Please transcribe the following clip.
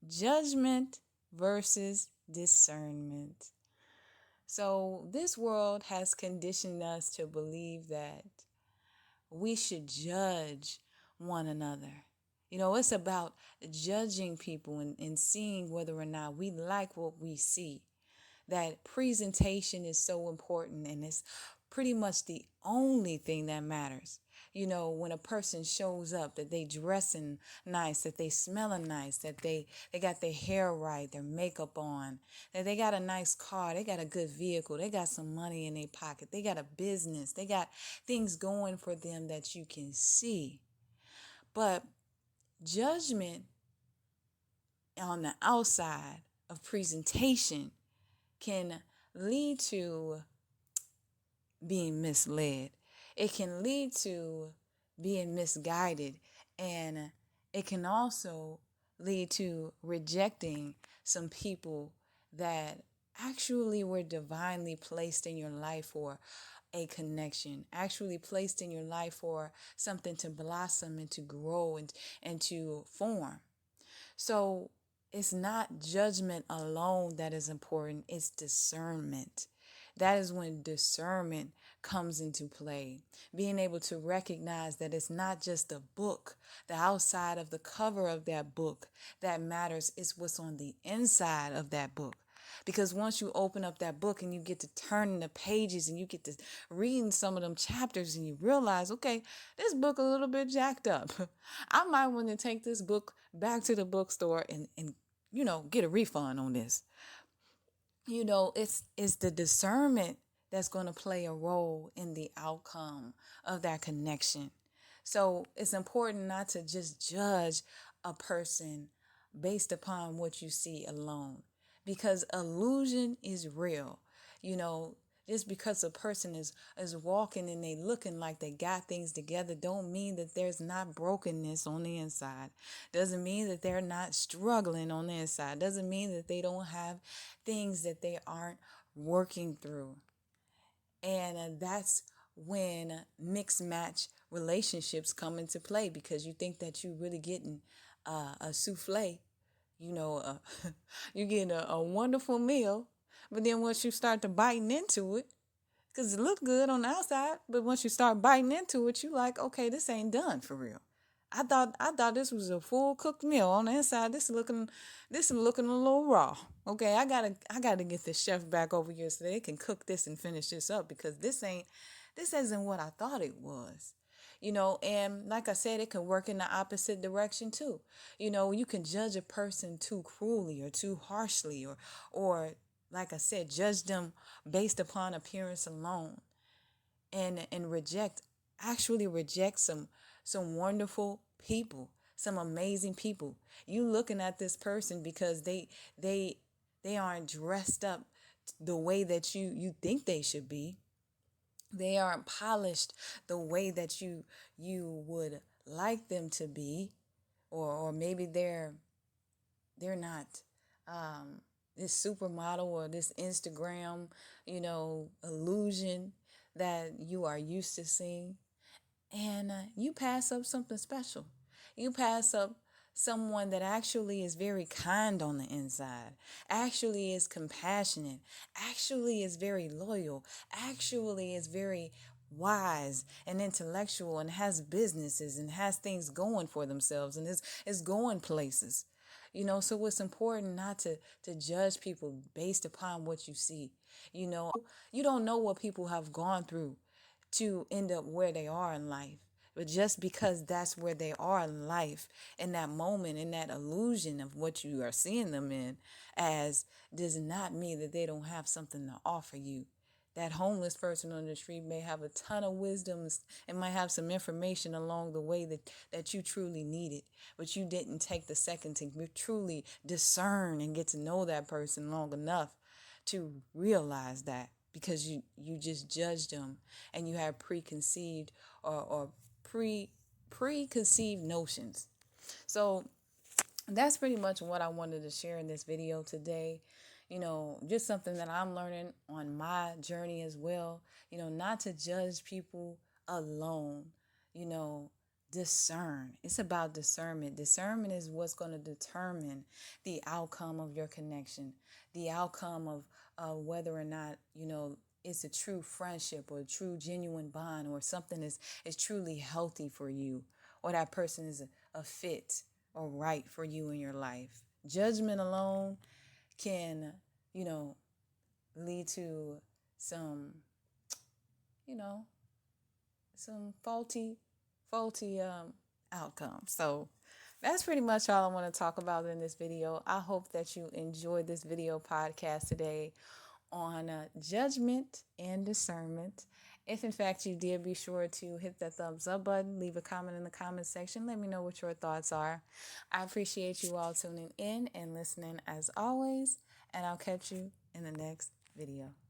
Judgment versus discernment. So, this world has conditioned us to believe that we should judge one another. It's about judging people and seeing whether or not we like what we see. That presentation is so important, and it's pretty much the only thing that matters. When a person shows up, that they dressing nice, that they smelling nice, that they got their hair right, their makeup on, that they got a nice car, they got a good vehicle, they got some money in their pocket, they got a business, they got things going for them that you can see. But judgment on the outside of presentation can lead to being misled. It can lead to being misguided, and it can also lead to rejecting some people that actually were divinely placed in your life for a connection, actually placed in your life for something to blossom and to grow and to form. So it's not judgment alone that is important, it's discernment. That is when discernment comes into play. Being able to recognize that it's not just the book, the outside of the cover of that book that matters, it's what's on the inside of that book. Because once you open up that book and you get to turning the pages and you get to reading some of them chapters and you realize, okay, this book a little bit jacked up. I might want to take this book back to the bookstore and get a refund on this. It's the discernment that's going to play a role in the outcome of that connection. So it's important not to just judge a person based upon what you see alone, because illusion is real. You know, just because a person is walking and they looking like they got things together don't mean that there's not brokenness on the inside. Doesn't mean that they're not struggling on the inside. Doesn't mean that they don't have things that they aren't working through. And that's when mixed match relationships come into play, because you think that you're really getting a souffle, you're getting a wonderful meal. But then once you start to biting into it, because it looked good on the outside, but once you start biting into it, you like, okay, this ain't done for real. I thought this was a full cooked meal on the inside. This is looking a little raw. Okay, I gotta get the chef back over here so they can cook this and finish this up, because this isn't what I thought it was. And like I said, it can work in the opposite direction too. You can judge a person too cruelly or too harshly, or like I said, judge them based upon appearance alone, and actually reject some wonderful people, some amazing people. You looking at this person because they aren't dressed up the way that you think they should be. They aren't polished the way that you would like them to be, or maybe they're not this supermodel or this Instagram, illusion that you are used to seeing. And you pass up something special. You pass up someone that actually is very kind on the inside, actually is compassionate, actually is very loyal, actually is very wise and intellectual and has businesses and has things going for themselves and is going places. So it's important not to judge people based upon what you see. You don't know what people have gone through to end up where they are in life. But just because that's where they are in life, in that moment, in that illusion of what you are seeing them in, as does not mean that they don't have something to offer you. That homeless person on the street may have a ton of wisdom and might have some information along the way that you truly needed, but you didn't take the second to truly discern and get to know that person long enough to realize that, because you just judged them and you have preconceived or preconceived notions. So that's pretty much what I wanted to share in this video today. Just something that I'm learning on my journey as well. Not to judge people alone. You know, discern. It's about discernment. Discernment is what's going to determine the outcome of your connection, the outcome of whether or not, it's a true friendship or a true genuine bond, or something is truly healthy for you, or that person is a fit or right for you in your life. Judgment alone can, lead to some, you know, some faulty outcomes. So that's pretty much all I want to talk about in this video. I hope that you enjoyed this video podcast today on judgment and discernment. If in fact you did, be sure to hit that thumbs up button, leave a comment in the comment section. Let me know what your thoughts are. I appreciate you all tuning in and listening as always, and I'll catch you in the next video.